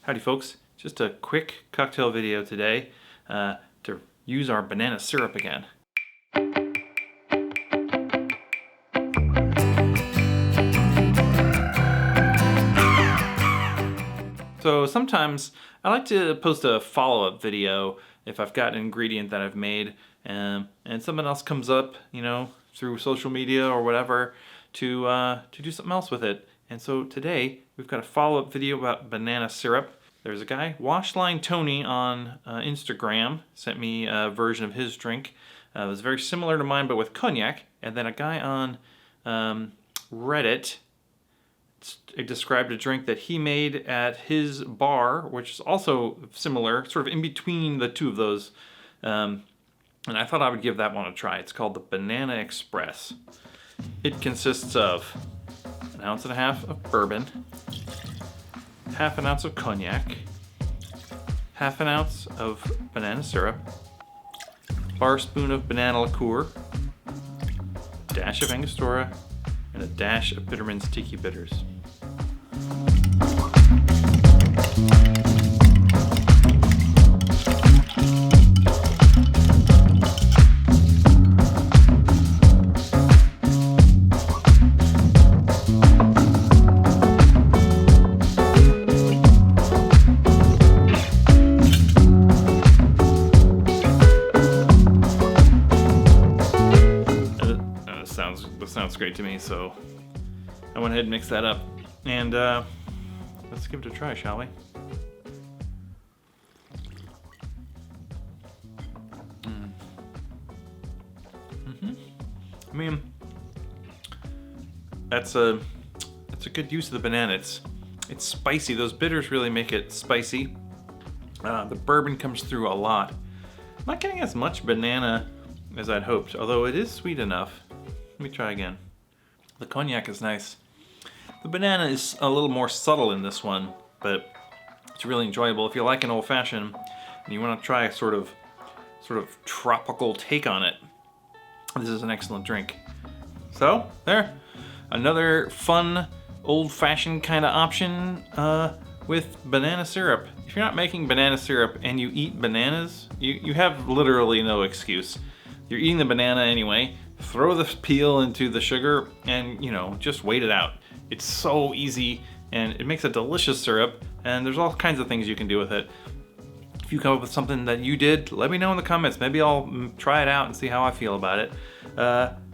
Howdy folks, just a quick cocktail video today to use our banana syrup again. So sometimes I like to post a follow-up video if I've got an ingredient that I've made and something else comes up, you know, through social media or whatever to do something else with it. And so today we've got a follow-up video about banana syrup. There's a guy, Washline Tony, on Instagram, sent me a version of his drink. It was very similar to mine, but with cognac. And then a guy on Reddit described a drink that he made at his bar, which is also similar, sort of in between the two of those. And I thought I would give that one a try. It's called the Banana Express. It consists of 1.5 ounces of bourbon, 1/2 ounce of cognac, 1/2 ounce of banana syrup, bar spoon of banana liqueur, dash of Angostura, and a dash of Bitterman's Tiki bitters. That sounds great to me, so I went ahead and mixed that up. And let's give it a try, shall we? I mean, that's a good use of the banana. It's spicy. Those bitters really make it spicy. The bourbon comes through a lot. I'm not getting as much banana as I'd hoped, although it is sweet enough. Let me try again. The cognac is nice. The banana is a little more subtle in this one, but it's really enjoyable. If you like an old fashioned and you want to try a sort of tropical take on it, this is an excellent drink. So there, another fun old fashioned kind of option with banana syrup. If you're not making banana syrup and you eat bananas, you have literally no excuse. You're eating the banana anyway. Throw the peel into the sugar and, you know, just wait it out. It's so easy and it makes a delicious syrup, and there's all kinds of things you can do with it. If you come up with something that you did, let me know in the comments. Maybe I'll try it out and see how I feel about it.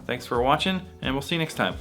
Thanks for watching, and we'll see you next time.